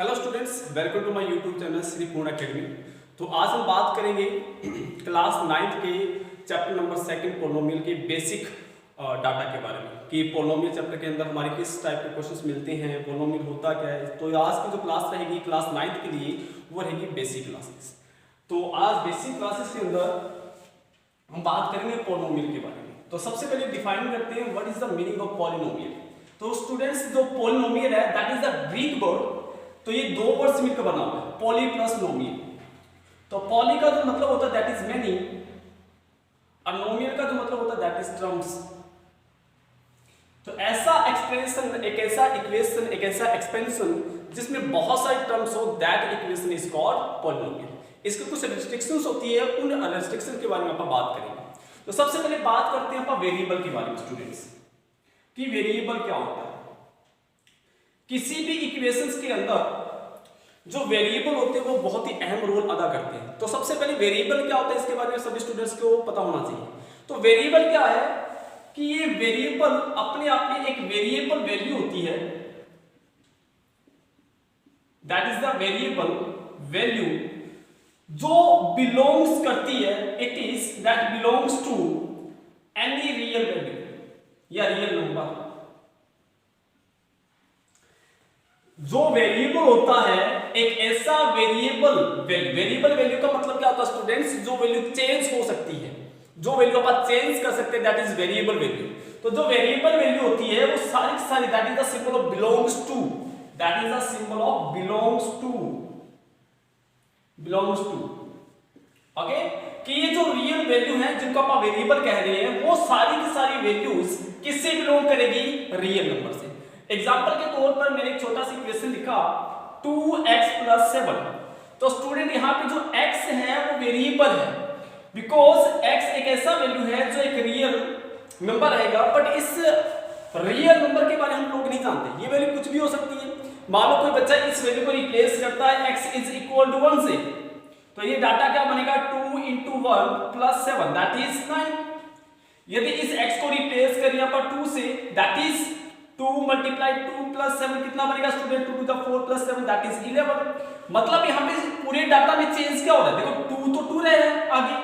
Hello students, welcome to my YouTube channel Shri Purna academy. तो आज हम बात करेंगे क्लास 9th के चैप्टर नंबर 2 पोलिनोमियल के बेसिक डाटा के बारे में कि पोलिनोमियल चैप्टर के अंदर हमारे किस टाइप के क्वेश्चंस मिलते हैं, पोलिनोमियल होता क्या है। तो आज की जो क्लास रहेगी क्लास 9th के लिए वो रहेगी बेसिक क्लासेस। तो आज बेसिक क्लासेस के अंदर हम बात करेंगे पोलिनोमियल के बारे में। तो सबसे पहले डिफाइन करते हैं what is the meaning of polynomial. तो स्टूडेंट्स, जो पॉलिनोमियल है that is the Greek word. तो ये दो वर्ड से मिलकर बना हुआ है, पॉली प्लस नोमियल। तो पॉली का जो मतलब होता है दैट इज मेनी, और नोमियल का जो मतलब होता है दैट इज टर्म्स। तो ऐसा एक्सप्रेशन, एक ऐसा इक्वेशन, एक ऐसा एक्सपेंशन जिसमें बहुत सारे टर्म्स हो, that equation is called polynomial. इसके कुछ रेस्ट्रिक्शंस होती है, उन रेस्ट्रिक्शन के बारे में अपन बात करेंगे। तो सबसे पहले बात करते हैं अपन वेरिएबल के बारे में स्टूडेंट्स, कि वेरिएबल क्या होता है। किसी भी इक्वेशंस के अंदर जो वेरिएबल होते हैं वो बहुत ही अहम रोल अदा करते हैं। तो सबसे पहले वेरिएबल क्या होता है इसके बारे में सभी स्टूडेंट्स को पता होना चाहिए। तो वेरिएबल क्या है कि ये वेरिएबल अपने आप में एक वेरिएबल वैल्यू होती है, that is the variable value जो बिलोंग्स करती है, it is that belongs to any real value या रियल नंबर। जो वेरिएबल होता है एक ऐसा वेरिएबल वैल्यू का मतलब क्या होता है स्टूडेंट्स, जो वैल्यू चेंज हो सकती है, जो वैल्यू आप चेंज कर सकते हैं दैट इज वेरिएबल वैल्यू। तो जो वेरिएबल वैल्यू होती है वो सारी की सारी that is the symbol of belongs to, that is the symbol of belongs to okay. कि ये जो रियल वैल्यू है जिनको आप वेरिएबल कह रहे हैं वो सारी की सारी वैल्यूज किससे बिलोंग करेगी, रियल नंबर से। एग्जाम्पल के तौर पर मैंने एक छोटा सा इक्वेशन लिखा 2x + 7। तो स्टूडेंट यहाँ पे जो x है वो वेरिएबल है, बिकॉज x एक ऐसा वैल्यू है जो एक रियल नंबर रहेगा। बट इस रियल नंबर के बारे में हम लोग नहीं जानते, ये वैल्यू कुछ भी हो सकती है। मान लो कोई बच्चा इस वैल्यू को रिप्लेस करता है x = 1 से, तो ये डाटा क्या बनेगा 2 × 1 + 7 दैट इज 9। यदि इस x को रिप्लेस करें यहाँ पर 2 से, दैट इज 2 × 2 + 7 कितना बनेगा student, 2 to the 4 + 7 that is 11। मतलब यहाँ पे पूरे डाटा में चेंज क्या हो रहा है, देखो 2 तो 2 रह रहा है, आगे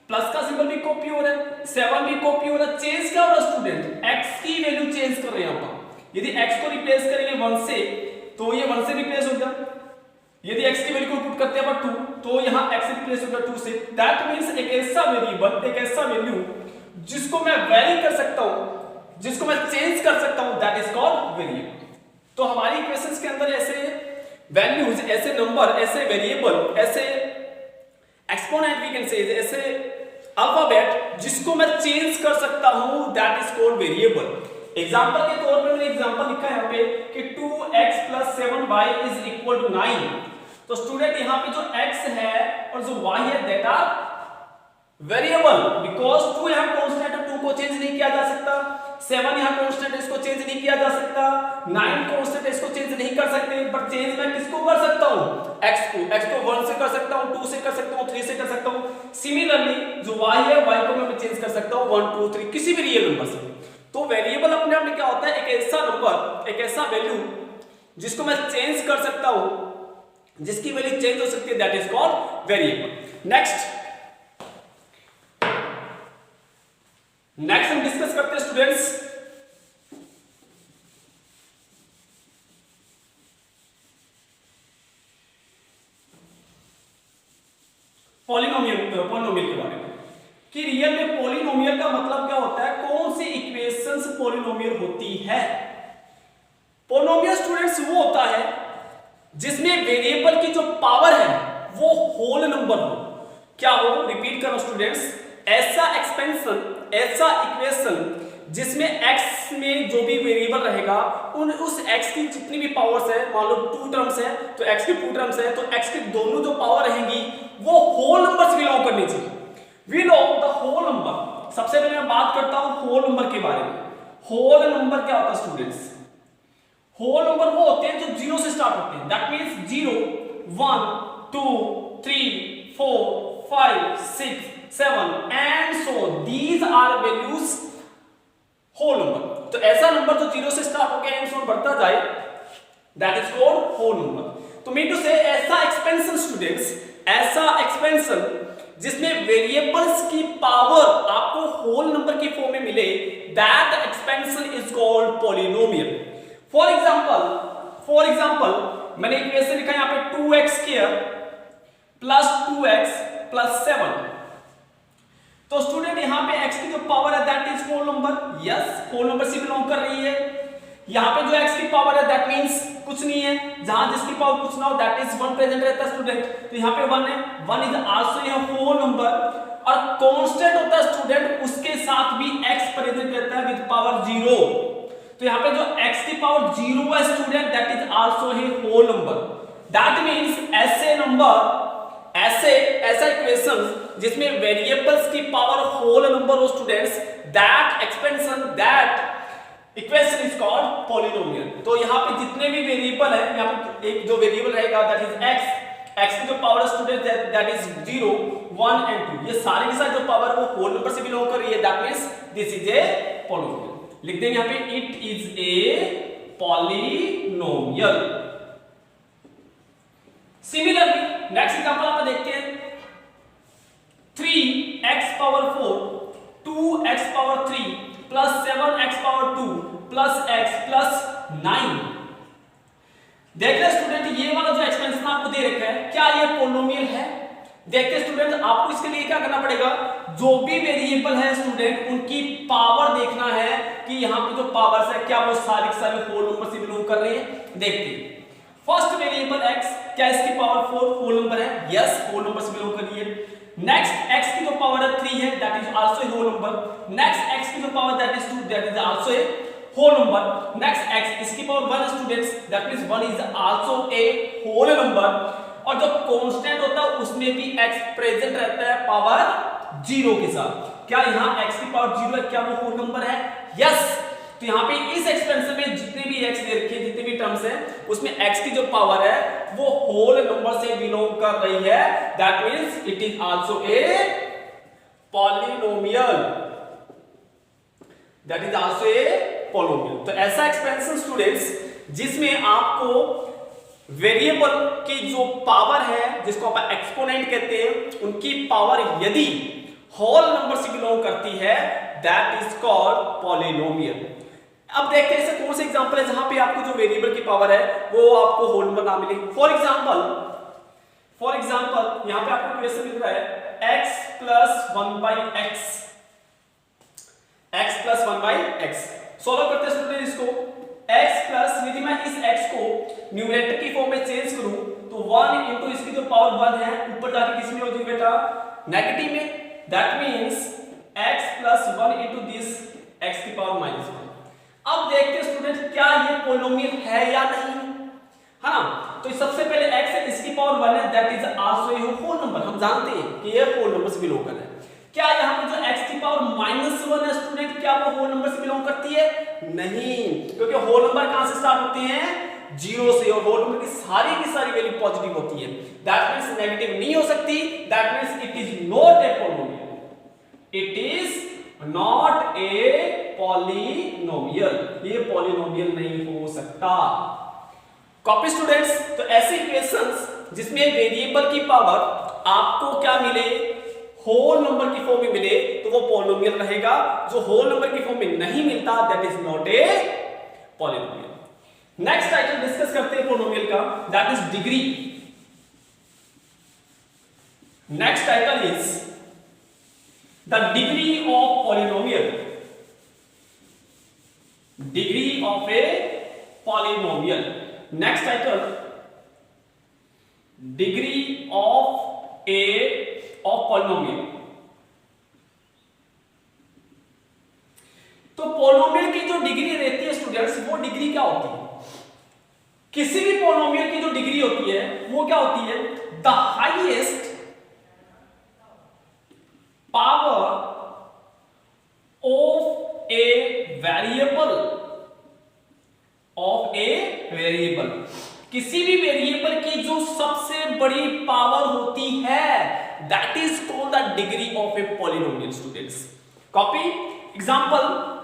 प्लस का सिंबल भी कॉपी हो रहा है, 7 भी कॉपी हो रहा है। चेंज क्या हो रहा है स्टूडेंट, x की वैल्यू चेंज कर रहे हैं यहाँ पर। यदि x को रिप्लेस करेंगे 1 से तो ये 1 से रिप्लेस हो गया। यदि x की वैल्यू को पुट करते हैं पर 2 तो यहाँ x रिप्लेस हो गया 2 से। दैट मींस एक ऐसा वेरिएबल, एक ऐसा वैल्यू जिसको मैं वेरी कर सकता हूं, जिसको मैं चेंज कर सकता हूं, दैट इज कॉल्ड वेरिएबल। तो हमारी इक्वेशंस के अंदर ऐसे वैल्यूज, ऐसे नंबर, ऐसे वेरिएबल, ऐसे एक्सपोनेंट वी कैन से, ऐसे अल्फाबेट जिसको मैं चेंज कर सकता हूं, that is called variable. Example के तौर पर मैंने एग्जांपल लिखा है यहाँ पे कि 2x + 7y = 9। तो स्टूडेंट यहाँ पे जो x है और जो y है दैट आर वेरिएबल, बिकॉज 2 यहाँ कांस्टेंट है, 2 को चेंज नहीं किया जा सकता। 7 यहाँ कांस्टेंट है, इसको चेंज नहीं किया जा सकता। 9 कांस्टेंट है, इसको चेंज नहीं कर सकते। पर चेंज मैं किसको कर सकता हूँ, x को 1 से कर सकता हूँ, 2 से कर सकता हूँ, 3 से कर सकता हूँ। सिमिलरली जो y है, y को मैं चेंज कर सकता हूँ 1 2 3 किसी भी रियल नंबर से। तो वेरिएबल अपने आप में क्या होता है, एक ऐसा नंबर, एक ऐसा वैल्यू जिसको मैं चेंज कर सकता हूँ, जिसकी वैल्यू चेंज हो सकती है, that is called variable. Next हम डिस्कस करते हैं स्टूडेंट्स पॉलिनोमियल के बारे में, कि रियल में पॉलिनोमियल का मतलब क्या होता है, कौन सी इक्वेशंस पॉलिनोमियल होती है। पॉलिनोमियल स्टूडेंट्स वो होता है जिसमें वेरिएबल की जो पावर है वो होल नंबर हो। क्या हो, रिपीट करो स्टूडेंट्स, ऐसा एक्सपेंशन, ऐसा इक्वेशन जिसमें x में जो भी वेरिएबल रहेगा उस x की जितनी भी पावर्स है, मान लो 2 टर्म्स है तो x की 2 टर्म्स है, तो x की दोनों जो पावर रहेंगी वो होल नंबर से बिलोंग करनी चाहिए। We know the whole number. सबसे पहले मैं बात करता हूं होल नंबर के बारे में। होल नंबर क्या होता है स्टूडेंट्स, होल नंबर वो होते हैं जो 0 से स्टार्ट होते हैं, that means 0 1 2 3 4 5 6 7 and so these are values whole number। तो ऐसा नंबर जो 0 से स्टार्ट होकर एंड सो बढ़ता जाए, that is called whole number. तो मीन टू से ऐसा एक्सपेंशन स्टूडेंट्स, ऐसा एक्सपेंशन जिसमें वेरिएबल्स की पावर आपको होल नंबर की फॉर्म में मिले, that expansion is called polynomial. For example मैंने इक्वेशन लिखा यहाँ पे 2x² प्लस 2x प्लस 7। तो स्टूडेंट यहाँ पे x की जो पावर है that is whole number, yes whole number से बिलोंग कर रही है। यहाँ पे जो x की पावर है दैट मींस कुछ नहीं है, जहां जिसकी पावर कुछ ना हो दैट इज 1 प्रेजेंट रहता है स्टूडेंट। तो यहाँ पे 1 है, 1 इज आल्सो ये होल नंबर, और कांस्टेंट होता है स्टूडेंट उसके साथ भी x प्रेजेंट रहता है विद पावर 0। तो यहाँ पे जो x की पावर 0 है student that is also a whole number. That means ऐसा इक्वेशन जिसमें वेरिएबल्स की पावर होल नंबर हो students, that expansion, that equation is called polynomial. तो यहाँ पे जितने भी वेरिएबल है, यहाँ पे एक जो वेरिएबल रहेगा दैट इज x की जो power student that is 0, 1 and 2, ये सारे के सारे जो पावर वो होल नंबर से बिलोंग कर रही है, that means this is a polynomial. लिख देंगे यहाँ पे it is a polynomial. Similarly next example आप देखते हैं 3x power 4 2x power 3 plus 7x power 2 plus x plus 9। देख रहे स्टूडेंट ये वाला जो एक्सपेंशन आपको दे रखा है, क्या ये पॉलिनोमियल है? देखते स्टूडेंट, आपको इसके लिए क्या करना पड़ेगा, जो भी वेरिएबल है स्टूडेंट उनकी पावर देखना है कि यहाँ पे जो पावर्स है क्या वो सारी की सारी होल नंबर से बिलोंग कर रही है। देखते हैं फर्स्ट वेरिएबल x, क्या इसकी पावर 4 होल नंबर है? यस होल नंबर से बिलोंग कर रही है। नेक्स्ट x की जो पावर है 3 है that is also a whole number. Next x की जो power that is 2 that is also a whole number. Next x इसकी power 1 students that means 1 is also a whole number. और जो constant होता है उसमें भी x प्रेजेंट रहता है पावर 0 के साथ। क्या यहाँ x की पावर 0 है, क्या वो होल नंबर है? यस। तो यहाँ पे इस एक्सपेंशन में जितने भी x दे रखे हैं, जितने भी टर्म्स हैं, उसमें x की जो पावर है वो होल नंबर से बिलोंग कर रही है, that means it is also a polynomial, that is also a polynomial. तो ऐसा एक्सपेंशन स्टूडेंट्स जिसमें आपको वेरिएबल की जो पावर है, जिसको आप एक्सपोनेंट कहते हैं, उनकी पावर यदि होल नंबर से बिलोंग करती है, दैट इज कॉल्ड पॉलिनोमियल। अब देखते हैं ऐसे कौन से एग्जांपल है जहां पे आपको जो वेरिएबल की पावर है वो आपको होल नंबर ना मिले। फॉर एग्जांपल यहां पे आपको क्वेश्चन मिल रहा है x plus 1/x, x plus 1/x। Solve करते हैं स्टूडेंट इसको। x प्लस, यदि मैं इस x को न्यूमरेटर की फॉर्म में चेंज करूं तो 1 इंटू इसकी जो पावर 1 है ऊपर जाके किस में हो जाएगी बेटा, नेगेटिव में। That means x plus 1 into this x की पावर -1। अब देखते हैं स्टूडेंट क्या ये पॉलिनोमियल है या नहीं, है ना। तो सबसे पहले x है, इसकी पावर 1 है, that is also a whole number. हम जानते हैं कि ये होल नंबर से बिलोंग कर रहा है। क्या यहाँ पे जो x की पावर -1 है स्टूडेंट, क्या वो होल नंबर से बिलोंग करती है? नहीं, क्योंकि होल नंबर कहां से स्टार्ट होते हैं? 0 से, और होल नंबर की सारी वैल्यू पॉजिटिव होती है। दैट मींस नेगेटिव नहीं हो सकती, that means it is not a polynomial, it is not a polynomial, ये पॉलिनोमियल नहीं हो सकता। कॉपी स्टूडेंट्स, तो ऐसे इक्वेशंस जिसमें वेरिएबल की पावर आपको क्या मिले, होल नंबर की फॉर्म में मिले, तो वो पॉलिनोमियल रहेगा। जो होल नंबर की फॉर्म में नहीं मिलता that is not a polynomial. Next title discuss करते हैं पॉलिनोमियल का, that is degree. Next title is the degree of polynomial, degree of a polynomial. Next title degree of polynomial. तो polynomial की जो डिग्री रहती है स्टूडेंट्स, वो degree क्या होती है? किसी भी पॉलिनोमियल की जो डिग्री होती है वो क्या होती है? The highest power of a variable, किसी भी वेरिएबल की जो सबसे बड़ी पावर होती है, that is called the degree of a polynomial students. Copy example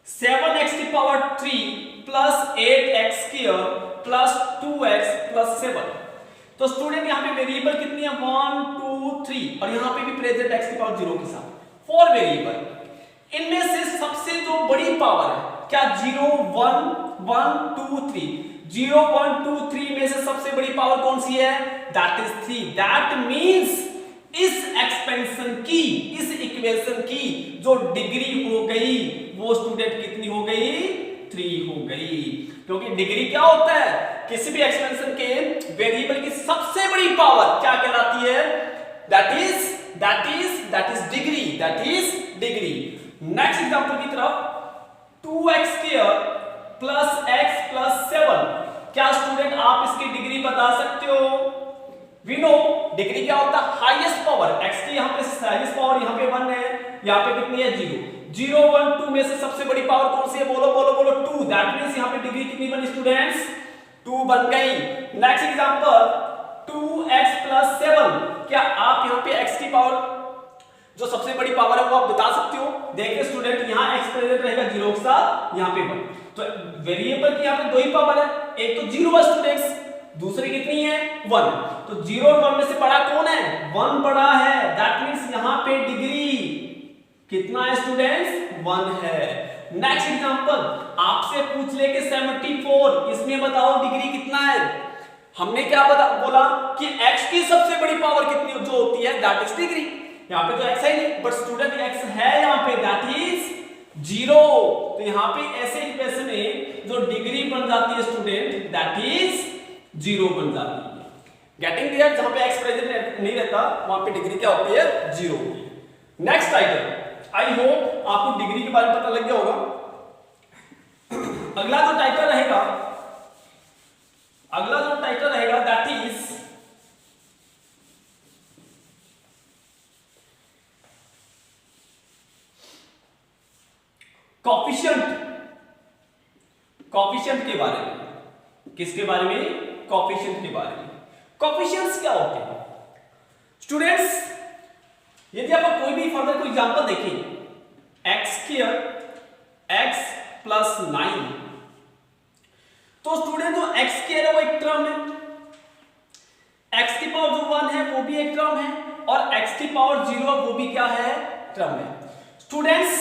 7x की power 3 plus 8x² plus 2x plus 7। तो स्टूडेंट यहाँ पे वेरिएबल कितनी है 1 2 3 और यहाँ पे भी प्रेजेंट x की पावर 0 के साथ 4 वेरिएबल। इनमें से सबसे जो बड़ी पावर है क्या 0 1 1 2 3 0 1 2 3 में से सबसे बड़ी पावर कौन सी है दैट इज 3। दैट मींस इस एक्सपेंशन की इस इक्वेशन की जो डिग्री हो गई वो स्टूडेंट कितनी हो गई 3 हो गई। क्योंकि डिग्री क्या होता है किसी भी एक्सपेंशन के वेरिएबल की सबसे बड़ी पावर क्या कहलाती है that is degree. Next example की तरफ 2x square plus x plus 7। क्या स्टूडेंट आप इसकी डिग्री बता सकते हो वी नो डिग्री क्या होता है हाईएस्ट पावर x की यहाँ पे हाईएस्ट पावर यहाँ पे 1 है यहाँ पे कितनी है 0 1 2 में से सबसे बड़ी पावर कौन सी है बोलो 2। दैट मींस यहाँ पे डिग्री कितनी बनी स्टूडेंट्स 2 बन गई। Next example 2x plus 7। क्या आप यहाँ पे x की पावर जो सबसे बड़ी पावर है वो आप बता सकते हो। देखिए स्टूडेंट यहाँ x प्रेजेंट रहेगा 0 के साथ यहाँ पे 1 तो वेरिएबल की यहाँ पे दो ही पावर है एक तो 0 है स्टूडेंट्स दूसरी कितनी है 1। तो 0 और 1 में से बड़ा कौन है 1 बड़ा है। दैट मींस यहाँ पे डिग्री कितना है स्टूडेंट्स 1 है। नेक्स्ट एग्जांपल आपसे पूछ ले के 74 इसमें बताओ डिग्री कितना है। हमने क्या बोला कि x की सबसे बड़ी पावर कितनी जो होती है दैट इज डिग्री। यहाँ पे तो x है नहीं बट स्टूडेंट x है यहाँ पे दैट इज 0। तो यहाँ पे ऐसे इक्वेशन में जो डिग्री बन जाती है स्टूडेंट दैट इज 0 बन जाती है। गेटिंग क्लियर जहां पे x प्रेजेंट नहीं रहता वहां पे डिग्री क्या होती है 0 होती है। नेक्स्ट टाइटल आई होप आपको डिग्री के बारे में पता लग गया होगा। अगला जो टाइटल रहेगा दैट इज कॉफिशिएंट के बारे में। किसके बारे में कॉफिशिएंट के बारे में। कॉफिशिएंट्स क्या होते हैं स्टूडेंट्स यदि आप कोई भी फर्दर कोई एग्जांपल देखें x स्क्वायर x प्लस 9 तो स्टूडेंट जो x स्क्वायर है वो एक टर्म है x की पावर जो 1 है वो भी एक टर्म है और x की पावर 0 वो भी क्या है टर्म है। स्टूडेंट्स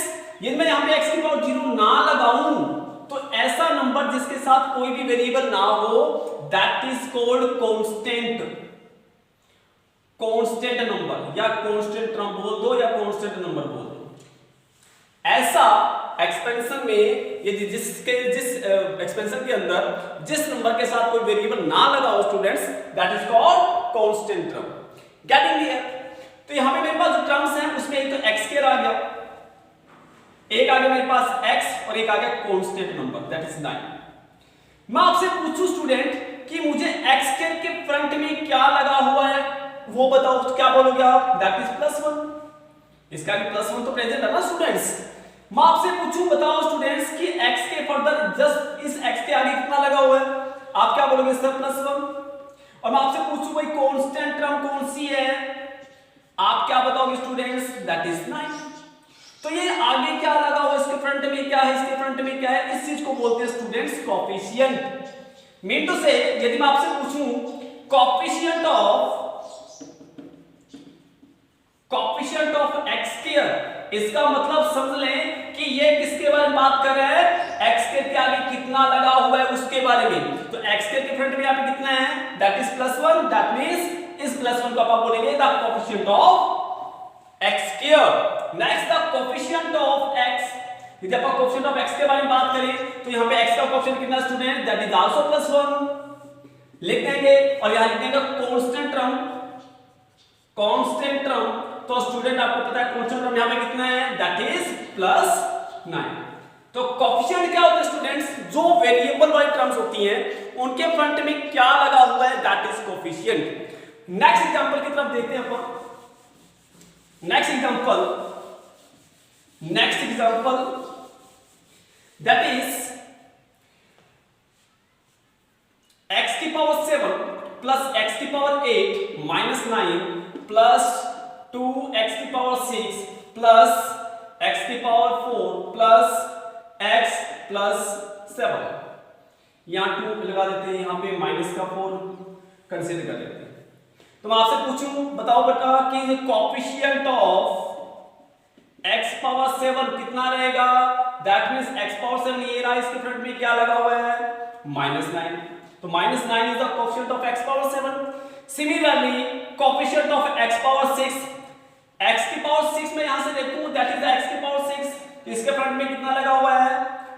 यदि मैं यहाँ पे x की पावर 0 ना लगाऊं तो ऐसा नंबर जिसके साथ कोई भी वेरिएबल ना हो that is called constant number या कांस्टेंट टर्म बोल दो या कांस्टेंट नंबर बोल दो। ऐसा एक्सपेंशन में यदि जिस एक्सपेंशन के अंदर जिस नंबर के साथ कोई वेरिएबल ना लगा हो students that is called constant term. Getting clear. तो यहां पे मेरे पास जो टर्म्स हैं उसमें एक तो x स्क्वायर आ गया एक आ गया मेरे पास x और एक आ गया कांस्टेंट नंबर दैट इज 9। मैं आपसे पूछूं स्टूडेंट कि मुझे x स्क्वायर के फ्रंट में क्या लगा हुआ है वो बताओ तो क्या बोलोगे आप दैट इज +1। इसका भी +1 तो प्रेजेंट है ना स्टूडेंट्स। मैं आपसे पूछूं बताओ स्टूडेंट्स कि x के फर्दर जस्ट इस x के आगे कितना लगा हुआ है आप क्या बोलोगे सर +1। और मैं आपसे पूछूं भाई कांस्टेंट टर्म कौन सी है आप क्या बताओगे स्टूडेंट्स दैट इज 9। तो ये आगे क्या लगा हुआ इसके फ्रंट में क्या है इसके फ्रंट में क्या है इस चीज को बोलते हैं students coefficient. Mean to say यदि मैं आपसे पूछूं कोएफिशिएंट ऑफ x स्क्वायर इसका मतलब समझ लें कि ये किसके बारे में बात कर रहे हैं x स्क्वायर के आगे कितना लगा हुआ है उसके बारे में। तो x स्क्वायर के फ्रंट में यहां पे कितना है दैट इज +1 दैट मींस इस +1 को आप बोलेंगे the coefficient of x square. Next the coefficient of x यदि आप कोएफिशिएंट ऑफ x के बारे में बात करें तो यहां पे x का कोएफिशिएंट कितना स्टूडेंट दैट इज आल्सो +1 लिख देंगे और यहां लिख देंगे कांस्टेंट टर्म। तो स्टूडेंट आपको पता है कांस्टेंट टर्म यहां पे कितना है दैट इज +9। तो कोएफिशिएंट क्या होता है स्टूडेंट्स जो वेरिएबल वाली टर्म्स होती हैं उनके फ्रंट में क्या लगा हुआ है that is coefficient. Next example की तरफ देखते हैं अपन। Next example that is x की पावर 7 प्लस x की पावर 8 माइनस 9 प्लस 2x की पावर 6 प्लस x की पावर 4 प्लस x प्लस 7। यहाँ 2 लगा देते हैं, यहाँ पे -4 कंसीडर कर लेते हैं। तो मैं आपसे पूछूं, बताओ बेटा कि कोएफिशिएंट ऑफ x पावर 7 कितना रहेगा? दैट मींस x पावर 7 ये रहा, इसके फ्रंट में क्या लगा हुआ है? -9। तो -9 is the coefficient of x power 7। Similarly coefficient of x power 6, x की पावर 6 में यहां से देखूं दैट इज x की पावर 6, इसके फ्रंट में कितना लगा हुआ है?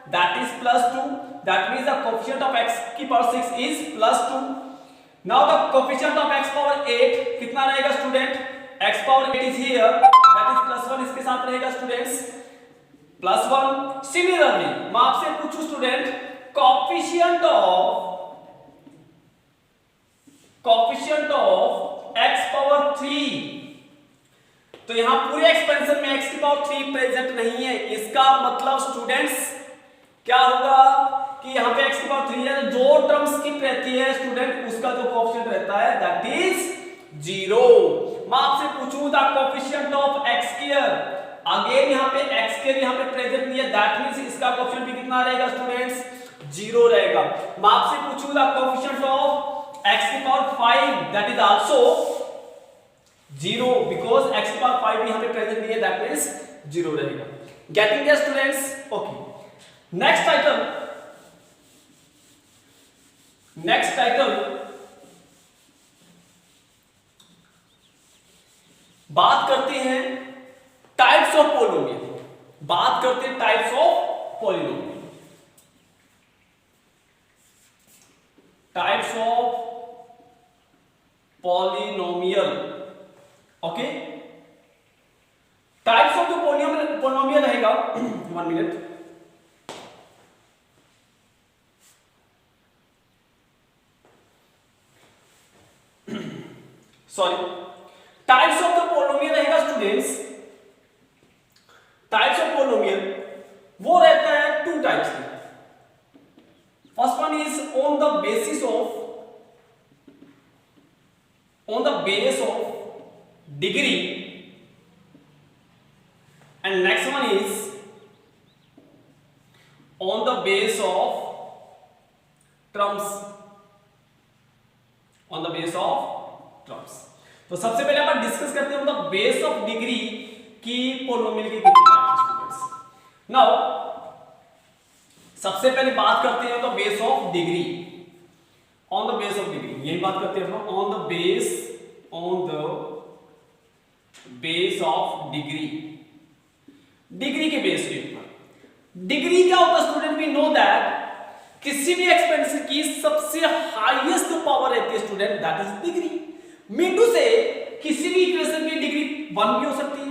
That is +2। That means the coefficient of x की power 6 is +2। Now the coefficient of x power 8 कितना रहेगा student? x power 8 is here, that is +1, इसके साथ रहेगा स्टूडेंट्स +1। सिमिलरली मैं आपसे पूछूं student, coefficient of x power 3, तो यहां पूरे एक्सपेंशन में x की पावर 3 प्रेजेंट नहीं है, इसका मतलब स्टूडेंट्स क्या होगा कि यहां पे x की पावर 3 है, तो जो टर्म स्किप रहती है स्टूडेंट उसका जो कोएफिशिएंट रहता है दैट इज 0। मैं आपसे पूछूं the coefficient of x square, again यहां पे x स्क्वायर यहां पे प्रेजेंट नहीं है, दैट मींस इसका कोएफिशिएंट भी कितना रहेगा स्टूडेंट्स? 0 रहेगा। मैं आपसे पूछूं द कोएफिशिएंट ऑफ x की power 5 that is also 0 because x की पावर 5 यहां पे प्रेजेंट नहीं है, दैट मींस 0 रहेगा। Getting this students? Okay, next title बात करते हैं टाइप्स ऑफ पॉलिनोमियल। बात करते हैं types of polynomial. Types of polynomial, okay. Types of जो पॉलिनोमियल रहेगा 1 minute, sorry, types of the polynomial रहेगा स्टूडेंट्स, टाइप्स ऑफ पॉलिनोमियल वो रहता है 2 टाइप्स के। First one is on the base of degree, and next one is on the base of terms, on the base of terms. तो सबसे पहले अपन discuss करते हैं on the base of degree की पॉलिनोमियल की कितनी टाइप्स स्टूडेंट्स। नाउ सबसे पहले बात करते हैं on the base of degree, on the base of degree, यही बात करते हैं हम on the base of degree, degree के बेस के ऊपर। डिग्री क्या होता है स्टूडेंट? वी नो दैट किसी भी एक्सपेंशन की सबसे हाईएस्ट पावर रहती है student, that is degree. Mean to say किसी भी इक्वेशन की डिग्री 1 भी हो सकती है,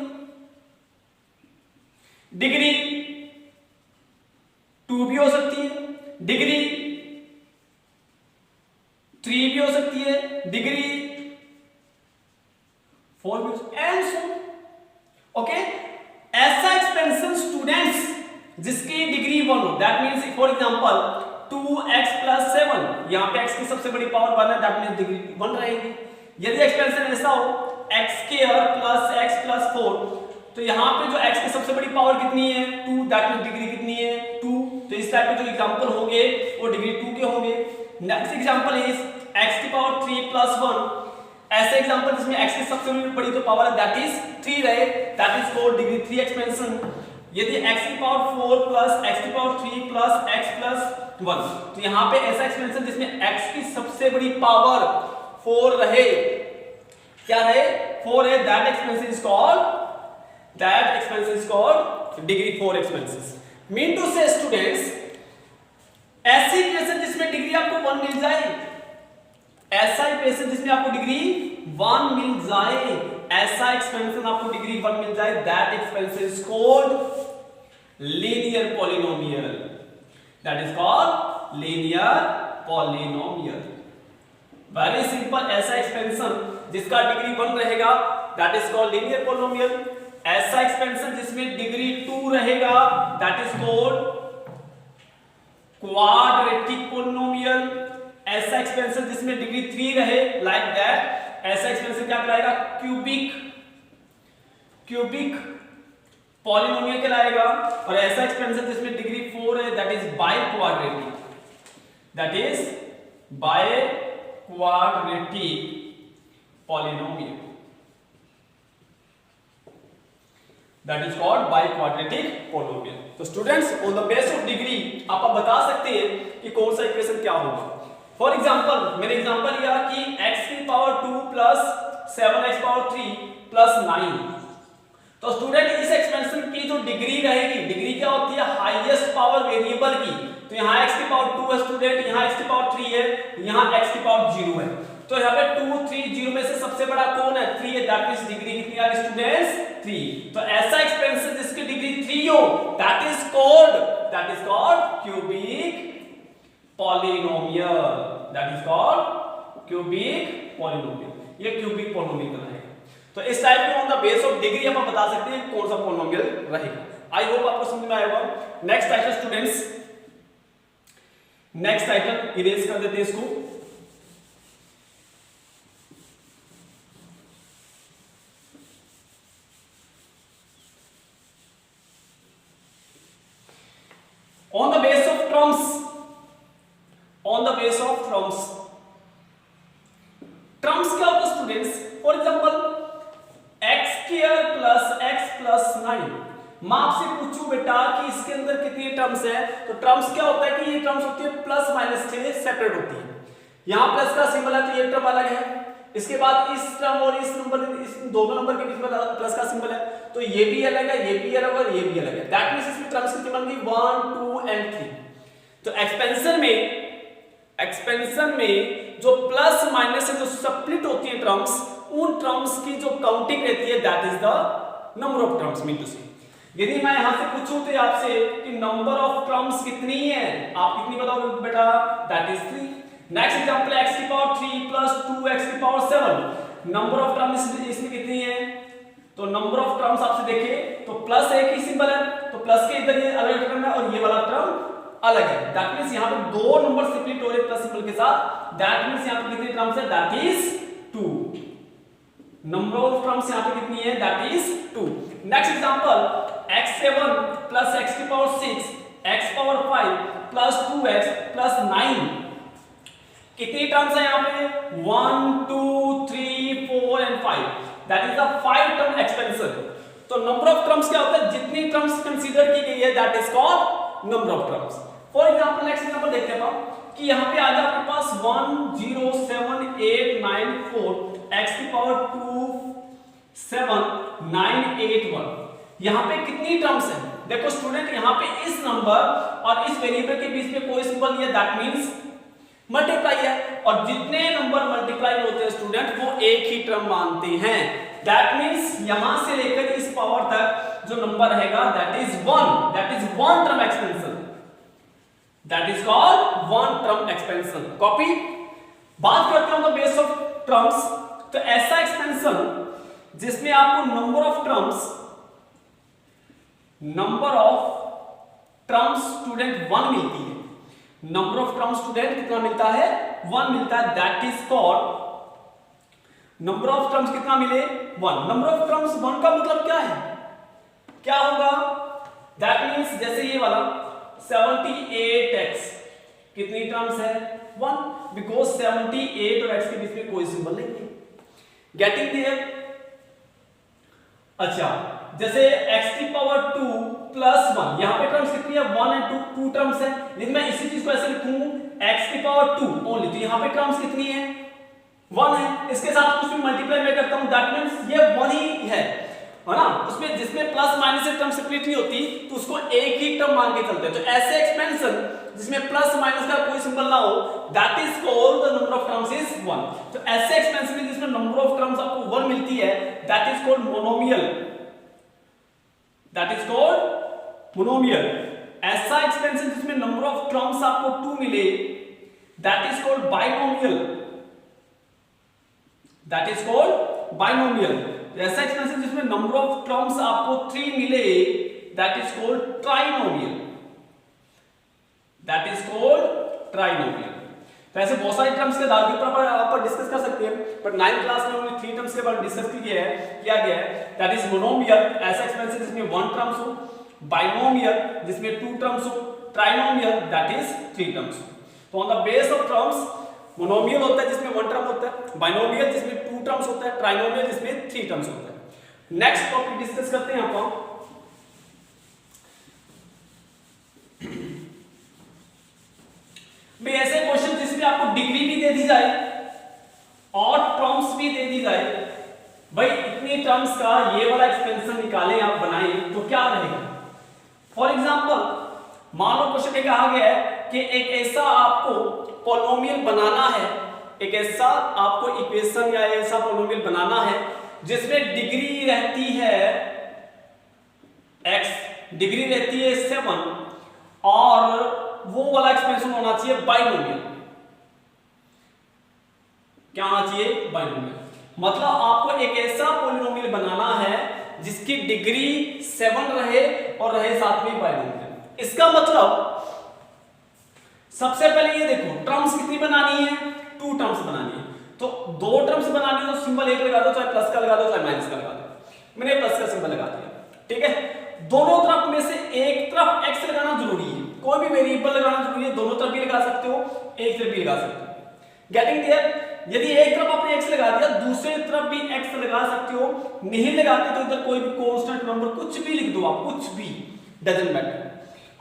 डिग्री 2 भी हो सकती है, डिग्री 3 भी हो सकती है, डिग्री 4 भी हो सकती है, एंड सो ओके। ऐसा एक्सपेंशन स्टूडेंट्स जिसकी डिग्री 1 हो, that means for example 2x + 7, यहां पे x की सबसे बड़ी पावर 1 है, दैट मींस डिग्री 1 रहेगी। यदि एक्सपेंशन ऐसा हो x² + x + 4, तो यहां पे जो x की सबसे बड़ी पावर कितनी है? 2, दैट मींस डिग्री कितनी है? 2। तो इस टाइप के जो एग्जांपल होंगे वो डिग्री 2 के होंगे। नेक्स्ट एग्जांपल इज x की पावर 3 + 1, ऐसे एग्जांपल जिसमें x की सबसे बड़ी जो पावर है दैट इज 3 रहे, that is called degree 3 expansion. यदि x की पावर 4 + x की पावर 3 + x + 1, तो यहां पे ऐसा एक्सपेंशन जिसमें x की सबसे बड़ी पावर 4 रहे, क्या रहे? 4 है, that expansion is called degree 4 expansion. Mean to say students, ऐसी इक्वेशन जिसमें डिग्री आपको 1 मिल जाए, ऐसा इक्वेशन जिसमें आपको डिग्री 1 मिल जाए, ऐसा एक्सपेंशन आपको डिग्री 1 मिल जाए, that expansion is called linear polynomial, that is called linear polynomial. Very simple, ऐसा एक्सपेंशन जिसका डिग्री 1 रहेगा that is called linear polynomial. ऐसा एक्सपेंशन जिसमें डिग्री 2 रहेगा that is called quadratic polynomial. ऐसा एक्सपेंशन जिसमें डिग्री 3 रहे, लाइक दैट, ऐसा एक्सपेंशन क्या कहलाएगा? क्यूबिक पॉलिनोमियल कहलाएगा। और ऐसा एक्सपेंशन जिसमें डिग्री 4 है that is biquadratic. That is biquadratic polynomial, that is called biquadratic polynomial. तो students on the base of degree आप बता सकते हैं कि कौन सा इक्वेशन क्या होगा। फॉर एग्जांपल मैंने एग्जांपल लिया कि x की power 2 plus 7x power 3 plus 9। तो स्टूडेंट इस एक्सपेंशन की जो डिग्री रहेगी, डिग्री क्या होती है, हाईएस्ट पावर वेरिएबल की। तो यहाँ x की पावर 2 है स्टूडेंट, यहाँ x की पावर 3 है, यहाँ x की पावर 0 है। तो यहाँ पे 2 3 0 में से सबसे बड़ा कौन है, 3 है। दैट मींस डिग्री कितनी आ रही स्टूडेंट्स, 3। तो ऐसा एक्सपेंशन जिसकी डिग्री 3 हो, that is called cubic polynomial, that is called cubic polynomial. ये क्यूबिक पॉलिनोमियल है। तो इस टाइप के on the base of degree आप बता सकते हैं कौन सा पॉलिनोमियल रहेगा। आई होप आपको समझ में आएगा। Next title students, next title erase कर देते हैं इसको। On the base of terms, on the base of terms. Terms क्या होता है students, for example x square plus x plus 9। मैं आपसे पूछूं बेटा कि इसके अंदर कितनी टर्म्स है, तो टर्म्स क्या होता है कि ये टर्म्स होती है प्लस माइनस से सेपरेट होती है। यहां प्लस का सिंबल है तो ये टर्म अलग है, इसके बाद इस टर्म और इस नंबर, इस दोनों नंबर के बीच में प्लस का सिंबल है, तो ये भी अलग है, ये भी अलग और ये भी अलग है। दैट मींस इसमें टर्म्स कितनी बन गई, 1 2 एंड 3। तो एक्सपेंशन में जो प्लस माइनस से जो स्प्लिट होती है टर्म्स, उन टर्म्स की जो काउंटिंग रहती है that is the number of terms. Mean to say यदि मैं यहां से पूछूं तो आपसे कि नंबर ऑफ टर्म्स कितनी है, आप कितनी बताओगे बेटा, that is 3। Next example x की पावर 3 प्लस 2x की पावर 7। नंबर ऑफ टर्म्स इसमें कितनी है, तो नंबर ऑफ टर्म्स आपसे देखे तो प्लस एक ही सिंबल है, तो प्लस के इधर ये अलग टर्म है और ये वाला टर्म अलग है। दैट मींस यहां पे दो नंबर स्प्लिट हो रहे प्लस सिंबल के साथ। दैट मींस यहां पे कितनी टर्म्स है, that is 2। Number of terms यहां पे कितनी है, that is 2। Next example x7 plus x की power 6 x power 5 plus 2x plus 9। कितनी टर्म्स है यहां पे, 1 2 3 4 and 5। That is the 5 term expansion. तो नंबर ऑफ टर्म्स क्या होता है, जितनी टर्म्स कंसीडर की गई है that is called number of terms. For example next example देखते हैं कि यहां पे आ गया आपके पास 1 0 7 8 9 4 x की पावर 2 7 9 8 1। यहां पे कितनी टर्म्स है, देखो स्टूडेंट यहां पे इस नंबर और इस वेरिएबल के बीच में कोई सिंबल नहीं है, दैट मींस मल्टीप्लाई है। और जितने नंबर मल्टीप्लाई होते हैं स्टूडेंट वो एक ही टर्म मानते हैं। दैट मींस यहां से लेकर इस पावर तक जो नंबर रहेगा that is 1, that is one term expansion, that is called one term expansion. Copy. बात करते हैं on the base of terms. तो ऐसा एक्सपेंशन जिसमें आपको नंबर ऑफ टर्म्स स्टूडेंट 1 मिलती है। नंबर ऑफ टर्म्स स्टूडेंट कितना मिलता है, 1 मिलता है, that is called number of terms कितना मिले, 1। नंबर ऑफ टर्म्स 1 का मतलब क्या है, क्या होगा, दैट मींस जैसे ये वाला 78x कितनी टर्म्स है, 1, बिकॉज 78 और x के बीच में कोई सिंबल नहीं है। Getting there. अच्छा, जैसे x की पावर 2 प्लस 1, यहां पे टर्म्स कितनी है, 1 एंड 2 टर्म्स है। लेकिन मैं इसी चीज को ऐसे लिखूं x की पावर 2 ओनली, तो यहां पे टर्म्स कितनी है, 1 है। इसके साथ कुछ भी मल्टीप्लाई मैं करता हूं दैट मींस ये 1 ही है ना। उसमें जिसमें प्लस माइनस से टर्म स्प्लिट नहीं होती तो उसको एक ही टर्म मान के चलते हैं। तो ऐसे एक्सपेंशन जिसमें प्लस माइनस का कोई सिंबल ना हो that is called the number of terms is 1। तो ऐसे एक्सपेंशन में जिसमें नंबर ऑफ टर्म्स आपको 1 मिलती है that is called monomial, that is called monomial. ऐसा एक्सपेंशन जिसमें नंबर ऑफ टर्म्स आपको 2 मिले that is called binomial, that is called binomial. ऐसा एक्सपेंशन जिसमें नंबर ऑफ टर्म्स आपको 3 मिले that is called trinomial, that is called trinomial. तो ऐसे बहुत सारी टर्म्स के आधार के ऊपर आप डिस्कस कर सकते हैं, बट 9th क्लास में ओनली 3 टर्म्स के बारे में डिस्कस किया गया है। दैट इज मोनोमियल, ऐसा एक्सपेंशन जिसमें 1 टर्म्स हो, बाइनोमियल जिसमें 2 टर्म्स हो, ट्राइनोमियल दैट इज 3 टर्म्स हो। तो on the base of terms monomial होता है जिसमें 1 टर्म होता है, बाइनोमियल जिसमें 2 टर्म्स होता है, ट्राइनोमियल जिसमें 3 टर्म्स होता है। नेक्स्ट टॉपिक डिस्कस करते हैं अपन भाई ऐसे क्वेश्चन जिसमें आपको डिग्री भी दे दी जाए और टर्म्स भी दे दी जाए, भाई इतनी टर्म्स का ये वाला एक्सपेंशन निकालें आप बनाएं तो क्या रहेगा। फॉर एग्जांपल मान लो क्वेश्चन में कहा गया है कि एक ऐसा आपको पॉलिनोमियल बनाना है, एक ऐसा आपको इक्वेशन या ऐसा पॉलिनोमियल बनाना है जिसमें डिग्री रहती है x, डिग्री रहती है 7 और वो वाला एक्सपेंशन होना चाहिए बाइनोमियल। क्या होना चाहिए? बाइनोमियल। मतलब आपको एक ऐसा पॉलिनोमियल बनाना है जिसकी डिग्री 7 रहे और रहे साथ में बाइनोमियल। इसका मतलब सबसे पहले ये देखो टर्म्स कितनी बनानी है? 2 टर्म्स बनानी है। तो 2 टर्म्स बनानी है तो सिंबल एक लगा दो, चाहे प्लस का लगा दो चाहे माइनस का लगा दो। मैंने प्लस का सिंबल लगा दिया, ठीक है। दोनों तरफ में से एक तरफ x लगाना जरूरी है, कोई भी वेरिएबल लगाना जरूरी है, दोनों तरफ भी लगा सकते हो, एक तरफ भी लगा सकते हो। Getting clear? यदि एक तरफ आपने x लगा दिया दूसरी तरफ भी x लगा सकते हो, नहीं लगाते तो इधर कोई भी कांस्टेंट नंबर कुछ भी लिख दो आप, कुछ भी, डजंट मैटर।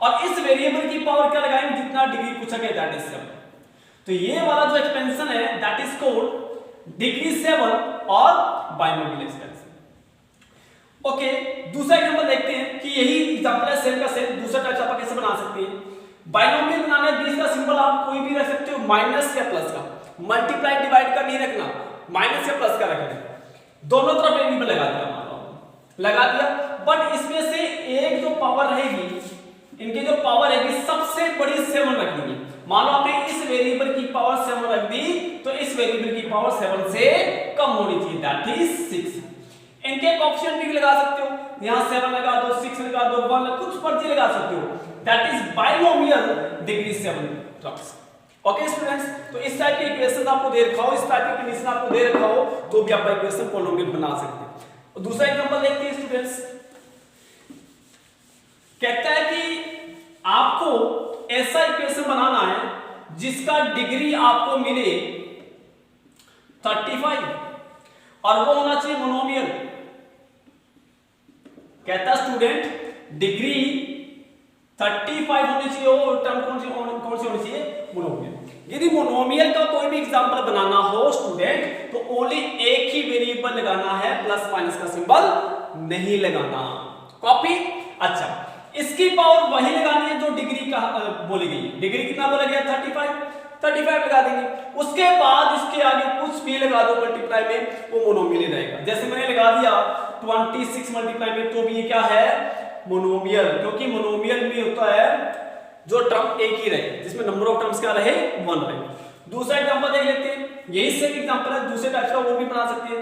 और इस वेरिएबल की पावर क्या लगाएंगे? जितना डिग्री पूछा गया दैट इज 7। तो ये वाला जो एक्सपेंशन है दैट इज कॉल्ड डिग्री 7 और बाइनोमियल एक्सपेंशन। ओके, दूसरा एग्जांपल देखते हैं कि यही एग्जांपल है सेम का सेम, दूसरा टाइप आप कैसे बना सकते हैं। बाइनोमियल बनाने बीच का सिंबल आप कोई भी रख सकते हो, माइनस या प्लस का, मल्टीप्लाई डिवाइड का नहीं रखना, माइनस या प्लस का रखना। दोनों तरफ वेरिएबल लगा दिया, मान लो लगा दिया, बट इसमें से एक जो पावर रहेगी, इनकी जो पावर है सबसे बड़ी 7 रखनी है। मान लो आपने इस वेरिएबल की पावर 7 रख दी तो इस वेरिएबल की पावर 7 से कम होनी चाहिए, दैट इज 6। इनके कोएफिशिएंट भी लगा सकते हो, यहां 7 लगा दो, 6 लगा दो, 1 कुछ मर्जी लगा सकते हो, that is binomial degree 7 terms. Okay students, तो इस टाइप की इक्वेशन आपको दे रखा हो, इस टाइप की कंडीशन आपको दे रखा हो तो भी आप इक्वेशन पॉलिनोमियल बना सकते हैं। दूसरा एग्जांपल देखते हैं स्टूडेंट्स, कहता है कि आपको ऐसा इक्वेशन बनाना है जिसका डिग्री आपको मिले 35 और वो होना चाहिए मोनोमियल। कहता स्टूडेंट डिग्री 35 होनी चाहिए और टर्म कौन सी होनी चाहिए? मोनोमियल। यदि मोनोमियल का कोई भी एग्जांपल बनाना हो स्टूडेंट तो ओनली एक ही वेरिएबल लगाना है, प्लस माइनस का सिंबल नहीं लगाना। कॉपी? अच्छा, इसकी पावर वही लगानी है जो डिग्री का बोली गई। डिग्री कितना बोला गया? 35 लगा देंगे। उसके बाद इसके आगे कुछ भी लगा दो मल्टीप्लाई में, वो मोनोमियल रहेगा। जैसे मैंने लगा दिया 26 मल्टीप्लाई में तो भी ये क्या है? मोनोमियल, क्योंकि मोनोमियल में होता है जो टर्म एक ही रहे, जिसमें नंबर ऑफ टर्म्स क्या रहे? 1 रहे। दूसरा एग्जांपल देख लेते हैं, यही सेम एग्जांपल है, दूसरे टाइप का वो भी बना सकते हैं।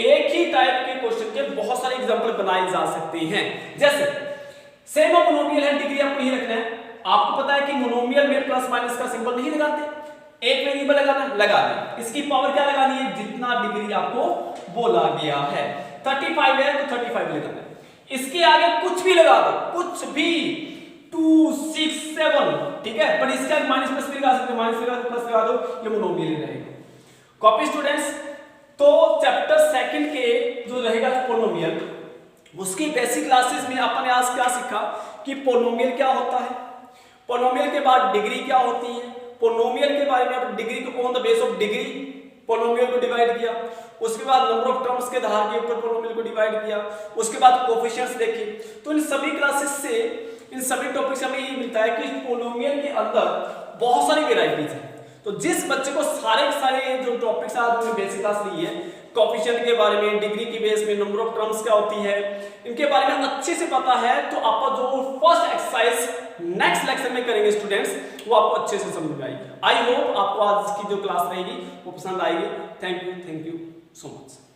एक ही टाइप के क्वेश्चन के बहुत सारे एग्जांपल बनाए जा सकते हैं। जैसे सेम मोनोमियल है, डिग्री आपको यही रखना है। आपको पता है कि मोनोमियल में प्लस माइनस का सिंबल नहीं लगाते, एक वेरिएबल लगाना, लगा दें। इसकी पावर क्या लगानी है? जितना डिग्री आपको बोला गया है। 35 है तो 35 लगाना है। इसके आगे कुछ भी लगा दो, कुछ भी, 2, 6, 7, ठीक है, पर इसके आगे माइनस प्लस भी लगा सकते हो, माइनस लगा दो, प्लस लगा दो, ये मोनोमियल रहेगा। Copy students? तो चैप्टर 2 के जो रहेगा पॉलिनोमियल, उसकी बेसिक क्लासेस में अपन ने आज क्या सीखा कि पॉलिनोमियल क्या होता है, पॉलिनोमियल के बाद डिग्री क्या होती है, पॉलिनोमियल के बारे में अपन डिग्री को on the base of degree polynomial को डिवाइड किया, उसके बाद नंबर ऑफ टर्म्स के आधार के ऊपर पॉलिनोमियल को डिवाइड किया, उसके बाद कोएफिशिएंट्स देखे। तो इन सभी क्लासेस से, इन सभी टॉपिक से हमें ये मिलता है कि पॉलिनोमियल के अंदर बहुत सारी वेराइटीज हैं। तो जिस बच्चे को सारे जो टॉपिक्स आज हमने बेसिक क्लास ली है, कोएफिशिएंट के बारे में, डिग्री की बेस में नंबर ऑफ टर्म्स क्या होती है, इनके बारे में अच्छे से पता है, तो आप जो फर्स्ट एक्सरसाइज नेक्स्ट लेक्चर में करेंगे स्टूडेंट्स, वो आपको अच्छे से समझ में आएगी। आई होप आपको आज की जो क्लास रहेगी वो पसंद आएगी। Thank you so much.